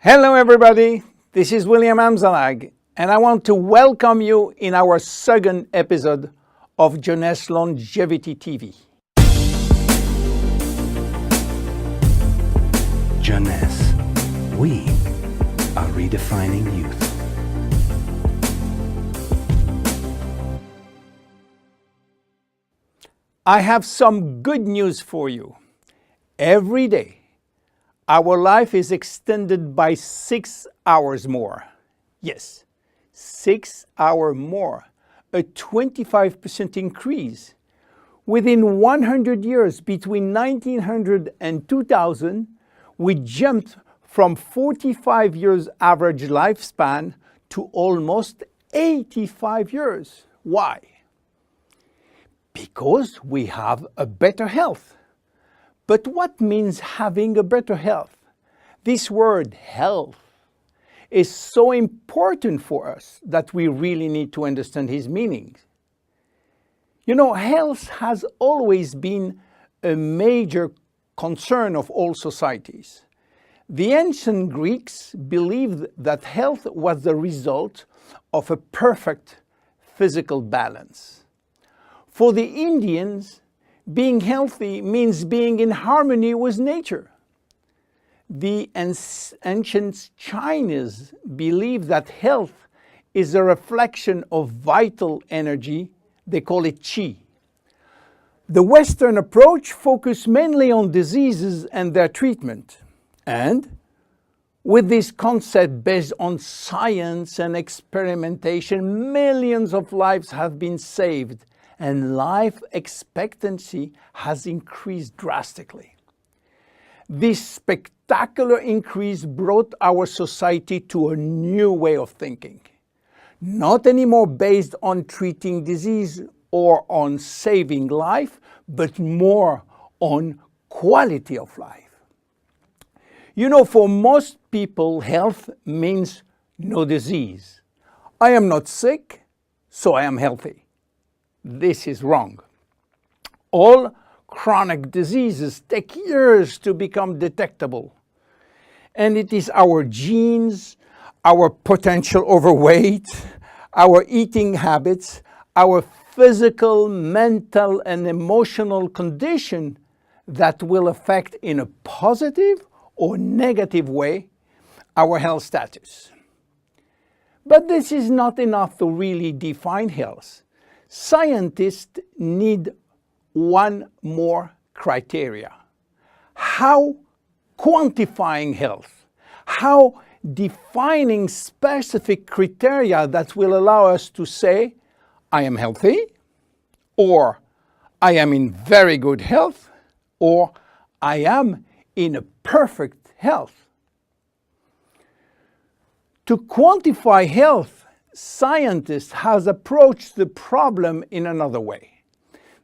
Hello everybody, this is William Amzalag, and I want to welcome you in our second episode of Jeunesse Longevity TV. Jeunesse, we are redefining youth. I have some good news for you. Every day, our life is extended by 6 hours more. Yes, 6 hours more, a 25% increase. Within 100 years, between 1900 and 2000, we jumped from 45 years average lifespan to almost 85 years. Why? Because we have a better health. But what means having a better health? This word health is so important for us that we really need to understand his meaning. You know, health has always been a major concern of all societies. The ancient Greeks believed that health was the result of a perfect physical balance. For the Indians, being healthy means being in harmony with nature. The ancient Chinese believe that health is a reflection of vital energy. They call it qi. The Western approach focuses mainly on diseases and their treatment. And with this concept based on science and experimentation, millions of lives have been saved and life expectancy has increased drastically. This spectacular increase brought our society to a new way of thinking, not anymore based on treating disease or on saving life, but more on quality of life. You know, for most people, health means no disease. I am not sick, so I am healthy. This is wrong. All chronic diseases take years to become detectable. And it is our genes, our potential overweight, our eating habits, our physical, mental, and emotional condition that will affect in a positive or negative way our health status. But this is not enough to really define health. Scientists need one more criteria. How quantifying health, how defining specific criteria that will allow us to say, I am healthy, or I am in very good health, or I am in a perfect health. To quantify health, scientists have approached the problem in another way.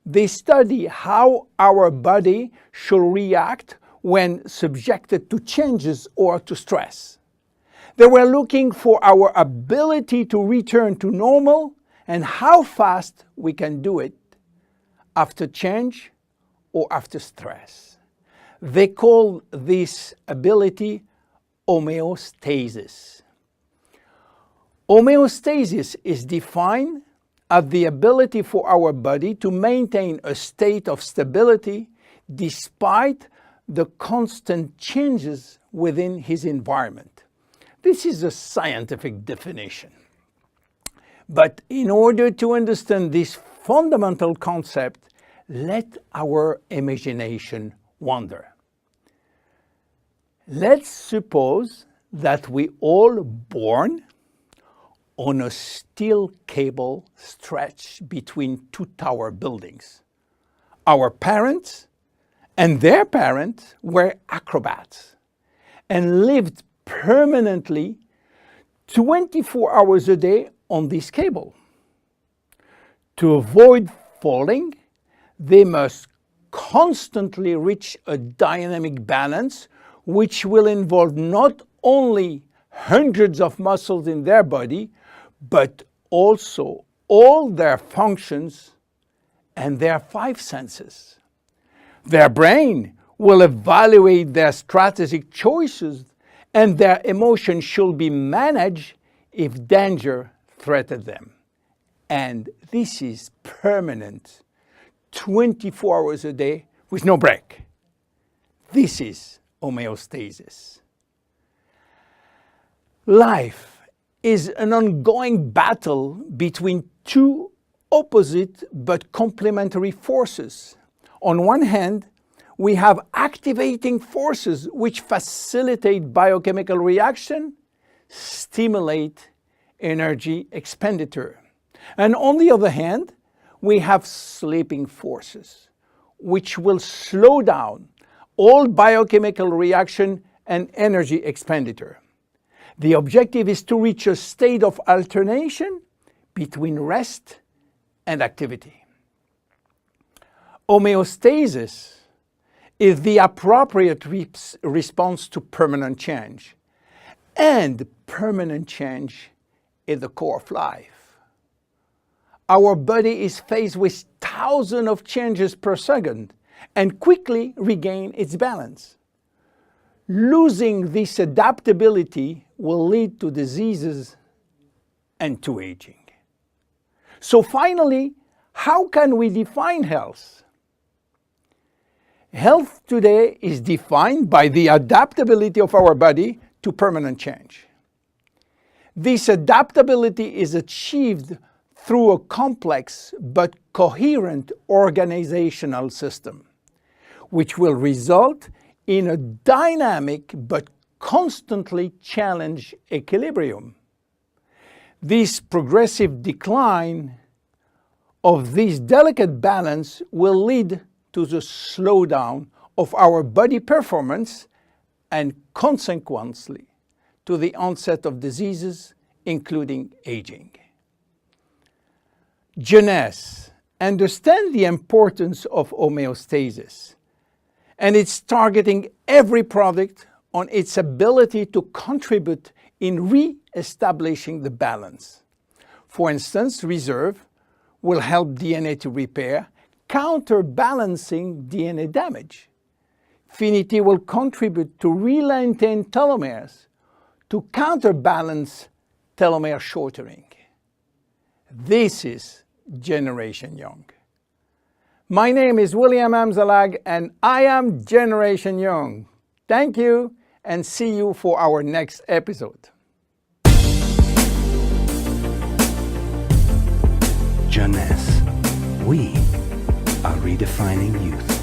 They study how our body should react when subjected to changes or to stress. They were looking for our ability to return to normal and how fast we can do it after change or after stress. They call this ability homeostasis. Homeostasis is defined as the ability for our body to maintain a state of stability despite the constant changes within his environment. This is a scientific definition. But in order to understand this fundamental concept, let our imagination wander. Let's suppose that we all born on a steel cable stretched between two tower buildings. Our parents and their parents were acrobats and lived permanently 24 hours a day on this cable. To avoid falling, they must constantly reach a dynamic balance, which will involve not only hundreds of muscles in their body, but also all their functions and their 5 senses. Their brain will evaluate their strategic choices and their emotions should be managed if danger threatens them. And this is permanent, 24 hours a day with no break. This is homeostasis. Life is an ongoing battle between two opposite but complementary forces. On one hand, we have activating forces which facilitate biochemical reaction, stimulate energy expenditure. And on the other hand, we have sleeping forces which will slow down all biochemical reaction and energy expenditure. The objective is to reach a state of alternation between rest and activity. Homeostasis is the appropriate response to permanent change. And permanent change is the core of life. Our body is faced with thousands of changes per second and quickly regain its balance. Losing this adaptability will lead to diseases and to aging. So finally, how can we define health? Health today is defined by the adaptability of our body to permanent change. This adaptability is achieved through a complex but coherent organizational system, which will result in a dynamic but constantly challenged equilibrium. This progressive decline of this delicate balance will lead to the slowdown of our body performance and consequently to the onset of diseases, including aging. Jeunesse understands the importance of homeostasis, and it's targeting every product on its ability to contribute in re-establishing the balance. For instance, Reserve will help DNA to repair, counterbalancing DNA damage. Finity will contribute to re-lengthen telomeres to counterbalance telomere shortening. This is Generation Young. My name is William Amzalag and I am Generation Young. Thank you and see you for our next episode. Jeunesse. We are redefining youth.